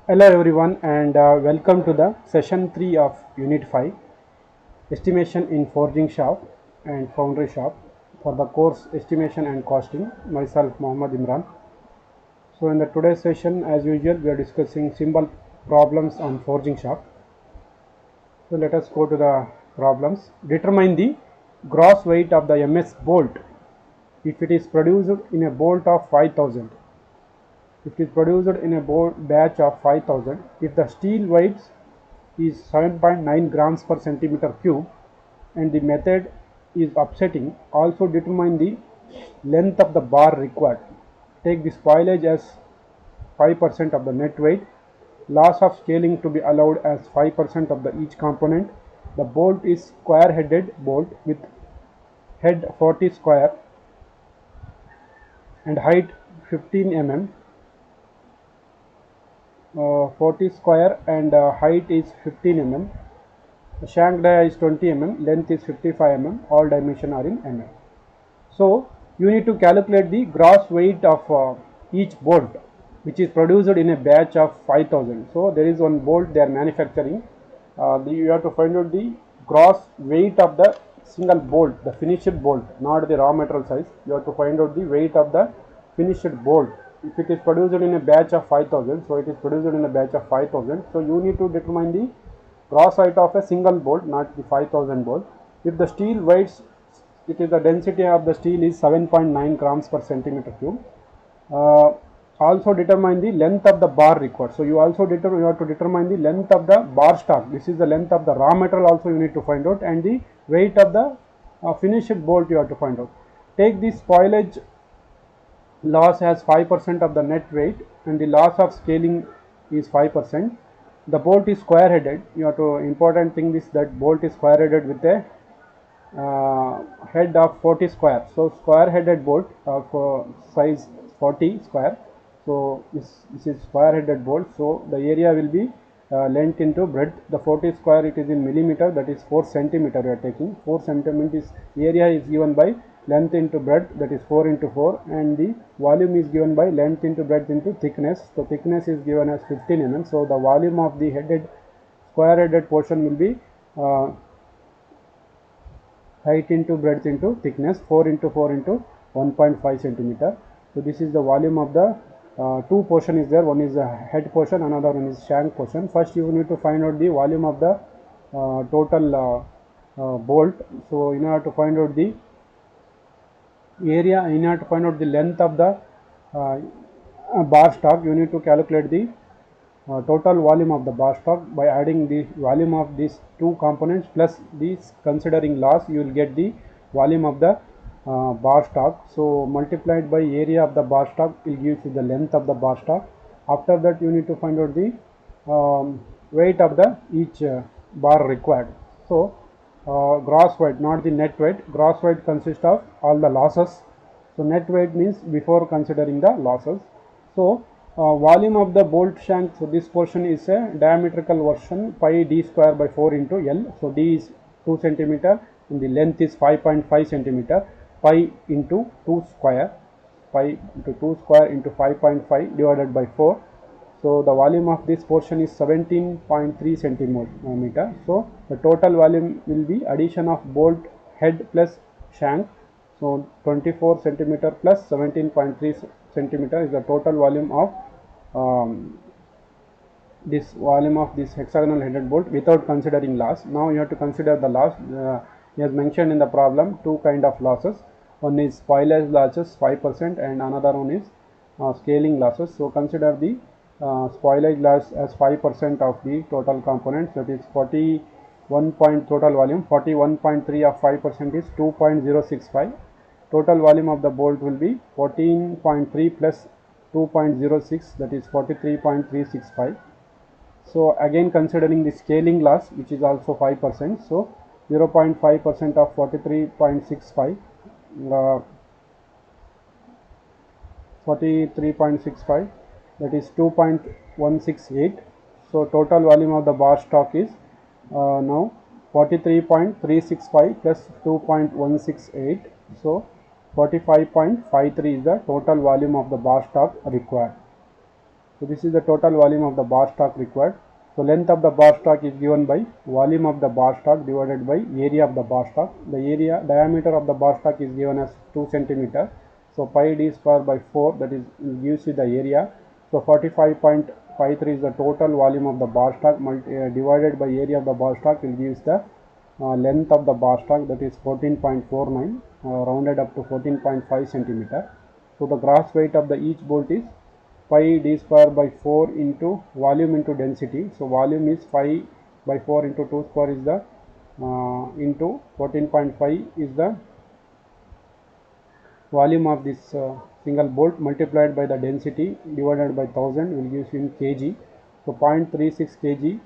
Hello everyone and welcome to the session 3 of Unit 5 Estimation in Forging Shop and Foundry Shop for the course Estimation and Costing. Myself Mohammad Imran. So in the today's session, as usual, we are discussing simple problems on forging shop. So let us go to the problems. Determine the gross weight of the MS bolt if it is produced in a bolt of 5000. If it is produced in a batch of 5000, if the steel weight is 7.9 grams per centimeter cube and the method is upsetting, also determine the length of the bar required. Take the spoilage as 5% of the net weight. Loss of scaling to be allowed as 5% of the each component. The bolt is square headed bolt with head 40 square and height 15 mm. 40 square and height is 15 mm. The shank dia is 20 mm, length is 55 mm, all dimension are in mm. So you need to calculate the gross weight of each bolt which is produced in a batch of 5000. So there is one bolt they are manufacturing. You have to find out the gross weight of the single bolt, the finished bolt, not the raw material size. You have to find out the weight of the finished bolt. If it is produced in a batch of 5000, so it is produced in a batch of 5000. So you need to determine the gross height of a single bolt, not the 5000 bolt. If the steel weights, it is the density of the steel is 7.9 grams per centimeter cube. Uh, Also determine the length of the bar required. So you have to determine the length of the bar stock. This is the length of the raw material also you need to find out, and the weight of the finished bolt you have to find out. Take the spoilage loss as 5% of the net weight and the loss of scaling is 5%. The bolt is square headed. You have to important thing is that bolt is square headed with a head of 40 square. So square headed bolt of size 40 square. So this is square headed bolt. So the area will be length into breadth. The 40 square it is in millimeter, that is 4 centimeter we are taking. 4 centimeters area is given by length into breadth, that is 4 into 4, and the volume is given by length into breadth into thickness. So thickness is given as 15 mm. So the volume of the headed square headed portion will be height into breadth into thickness, 4 into 4 into 1.5 centimeter. So this is the volume of the two portion is there. One is the head portion, another one is shank portion. First you need to find out the volume of the total bolt. So in order to find out the area, in order to find out the length of the bar stock, you need to calculate the total volume of the bar stock by adding the volume of these two components plus these considering loss. You will get the volume of the bar stock. So multiplied by area of the bar stock will give you the length of the bar stock. After that you need to find out the weight of the each bar required. So gross weight, not the net weight. Gross weight consists of all the losses. So net weight means before considering the losses. So volume of the bolt shank, so this portion is a diametrical version pi d square by 4 into L. So d is 2 centimeter and the length is 5.5 centimeter. Pi into 2 square, pi into 2 square into 5.5 divided by 4. So the volume of this portion is 17.3 centimeter. So the total volume will be addition of bolt head plus shank. So 24 centimeter plus 17.3 centimeter is the total volume of this hexagonal headed bolt without considering loss. Now you have to consider the loss. He has mentioned in the problem two kind of losses. One is spoilage losses 5% and another one is scaling losses. So consider the spoilage loss as 5% of the total components, that is 41 point total volume. 41.3 of 5% is 2.065. Total volume of the bolt will be 14.3 plus 2.06, that is 43.365. So again considering the scaling loss, which is also 5%, so 0.5% of 43.65, 43.65, that is 2.168. So total volume of the bar stock is now 43.365 plus 2.168. So 45.53 is the total volume of the bar stock required. So this is the total volume of the bar stock required. So length of the bar stock is given by volume of the bar stock divided by area of the bar stock. The area diameter of the bar stock is given as 2 centimeter. So pi d square by 4, that is gives you the area. So 45.53 is the total volume of the bar stock divided by area of the bar stock will gives the length of the bar stock, that is 14.49 rounded up to 14.5 centimeter. So the gross weight of the each bolt is pi d square by 4 into volume into density. So volume is 5 by 4 into 2 square is the into 14.5 is the volume of this single bolt multiplied by the density divided by 1000 will give you in kg. So 0.36 kg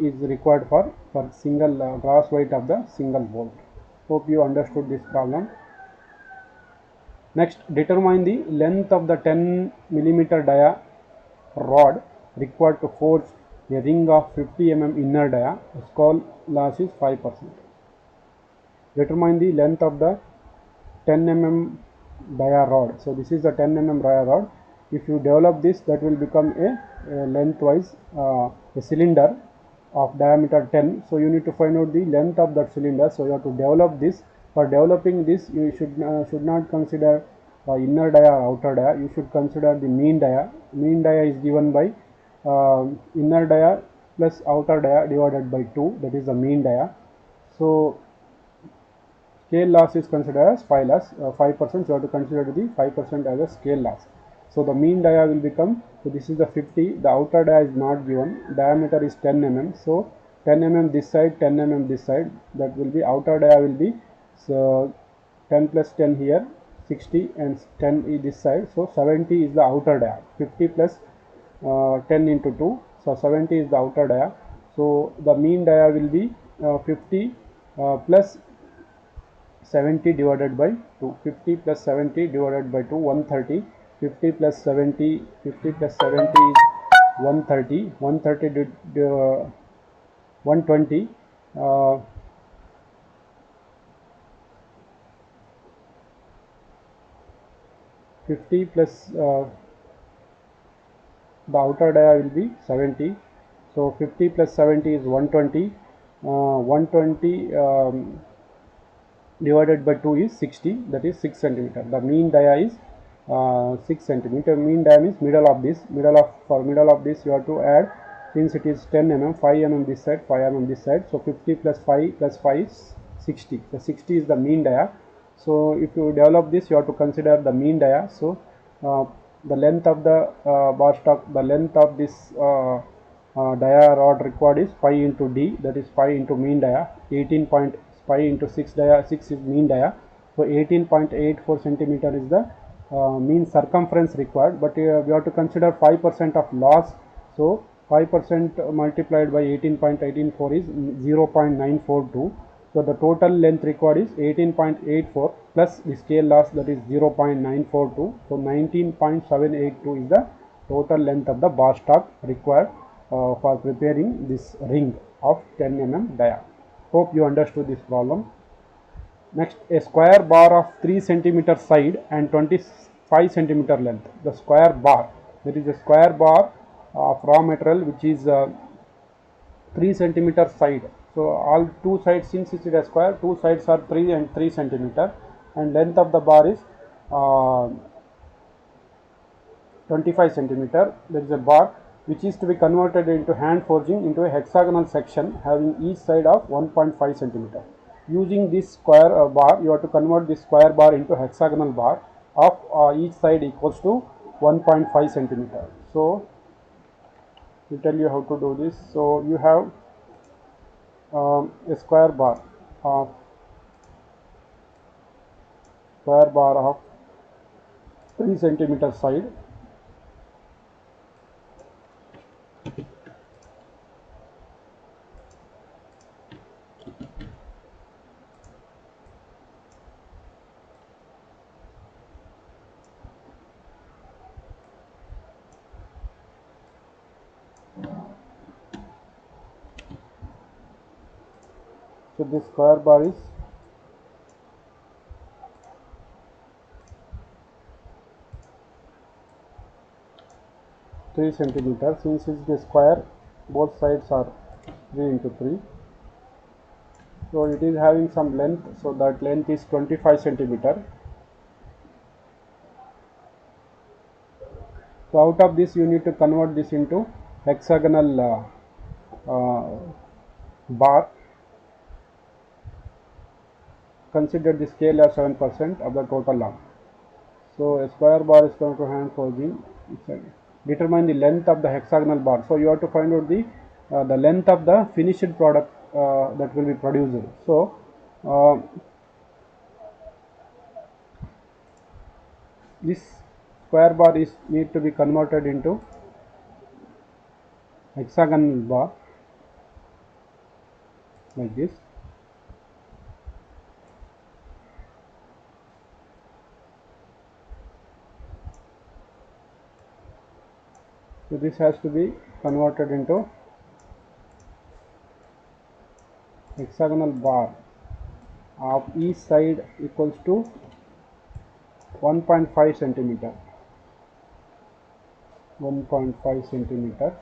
is required for single gross weight of the single bolt. Hope you understood this problem. Next, determine the length of the 10 millimeter dia rod required to forge a ring of 50 mm inner dia. Skull loss is 5%. Determine the length of the 10 mm dia rod. So this is the 10 mm dia rod. If you develop this, that will become a lengthwise a cylinder of diameter 10. So you need to find out the length of that cylinder. So you have to develop this. For developing this, you should not consider inner dia or outer dia. You should consider the mean dia. Mean dia is given by inner dia plus outer dia divided by 2. That is the mean dia. So scale loss is considered as 5%. So you have to consider the 5% as a scale loss. So the mean dia will become, so this is the 50, the outer dia is not given, diameter is 10 mm. So 10 mm this side, 10 mm this side, that will be outer dia will be, so 10 plus 10 here, 60, and 10 is this side. So 70 is the outer dia. 50 plus 10 into 2, so 70 is the outer dia. So the mean dia will be 50 plus 70 divided by 2. 50 plus 70 divided by 2, 130. 50 plus 70, 50 plus 70 is 130. 130 120. 50 plus the outer dia will be 70. So 50 plus 70 is 120. 120 divided by 2 is 60, that is 6 centimeter. The mean dia is 6 centimeter. Mean dia means middle of this. For middle of this you have to add, since it is 10 mm, 5 mm this side, 5 mm this side. So 50 plus 5 plus 5 is 60. The 60 is the mean dia. So if you develop this, you have to consider the mean dia. So the length of the bar stock, the length of this dia rod required is pi into d, that is pi into mean dia. 18.5 into 6 dia, 6 is mean dia. So 18.84 centimeter is the mean circumference required, but we have to consider 5% of loss. So 5% multiplied by 18.184 is 0.942. So the total length required is 18.84 plus the scale loss, that is 0.942. So 19.782 is the total length of the bar stock required for preparing this ring of 10 mm dia. Hope you understood this problem. Next, a square bar of 3 centimeter side and 25 centimeter length. The square bar, there is a square bar of raw material which is 3 centimeter side. So all two sides, since it is a square, two sides are 3 and 3 centimeter, and length of the bar is 25 centimeter. There is a bar which is to be converted into hand forging into a hexagonal section having each side of 1.5 centimeter. Using this square bar, you have to convert this square bar into hexagonal bar of each side equals to 1.5 centimeter. So we tell you how to do this. So you have a square bar of 3 centimeter side. So this square bar is 3 centimeter. Since it is a square, both sides are 3 into 3. So it is having some length, so that length is 25 centimeter. So out of this you need to convert this into hexagonal bar. Consider the scale as 7% of the total length. So a square bar is going to hand for the determine the length of the hexagonal bar. So you have to find out the length of the finished product that will be produced. So this square bar is need to be converted into hexagonal bar like this. So this has to be converted into hexagonal bar of each side equals to 1.5 centimeter. 1.5 centimeter.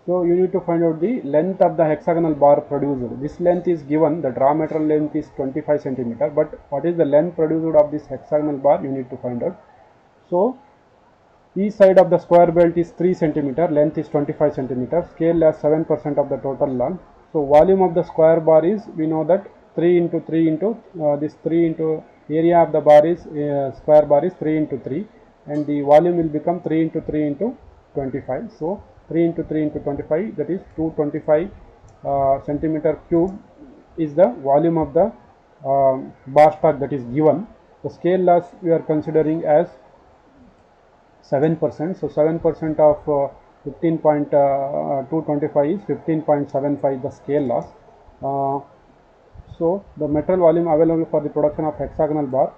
So you need to find out the length of the hexagonal bar produced. This length is given, the raw material length is 25 centimeter, but what is the length produced of this hexagonal bar you need to find out. So each side of the square belt is 3 centimeter, length is 25 centimeter, scale as 7% of the total length. So volume of the square bar is, we know that 3 into 3 into this 3 into area of the bar is square bar is 3 into 3, and the volume will become 3 into 3 into 25. So 3 into 3 into 25, that is 225 centimeter cube is the volume of the bar stock that is given. The scale loss we are considering as 7%. So 7% of 15.225 is 15.75 the scale loss. So the metal volume available for the production of hexagonal bar.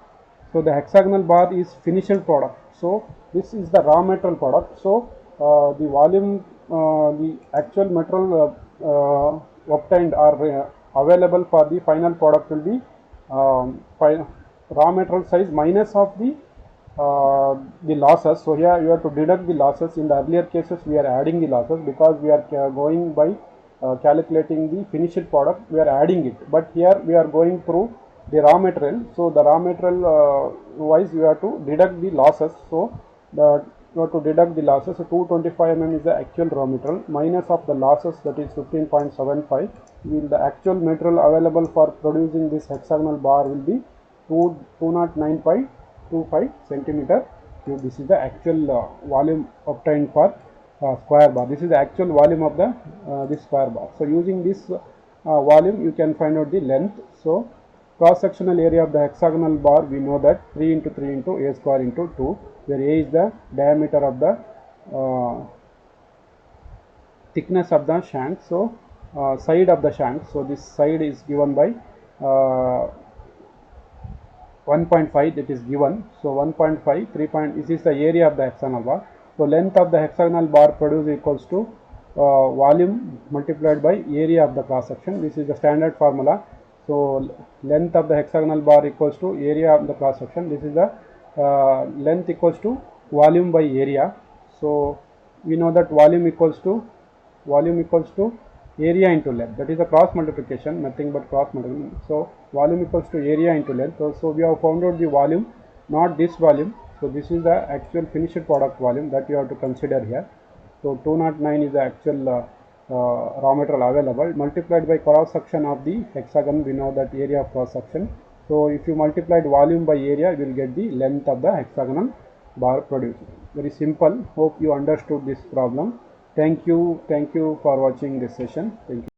So the hexagonal bar is finished product. So this is the raw material product. So the volume, the actual material obtained or available for the final product will be raw material size minus of the losses. So here you have to deduct the losses. In the earlier cases we are adding the losses because we are going by calculating the finished product, we are adding it, but here we are going through the raw material. So the raw material wise you have to deduct the losses. So you have to deduct the losses. So 225 mm is the actual raw material minus of the losses, that is 15.75. The actual material available for producing this hexagonal bar will be 209.25 centimeter cube. This is the actual volume obtained for square bar. This is the actual volume of the this square bar. So using this volume you can find out the length. So cross sectional area of the hexagonal bar, we know that 3 into 3 into a square into 2, where a is the diameter of the thickness of the shank. So side of the shank, so this side is given by 1.5, that is given. So 1.5, 3 point, this is the area of the hexagonal bar. So length of the hexagonal bar produced equals to volume multiplied by area of the cross section. This is the standard formula. So length of the hexagonal bar equals to area of the cross section. This is the length equals to volume by area. So we know that volume equals to area into length. That is a cross multiplication, nothing but cross multiplication. So volume equals to area into length. So we have found out the volume, not this volume. So this is the actual finished product volume that you have to consider here. So 209 is the actual raw material available, multiplied by cross section of the hexagon. We know that area of cross section. So if you multiplied volume by area, you will get the length of the hexagonal bar produced. Very simple. Hope you understood this problem. Thank you for watching this session. Thank you.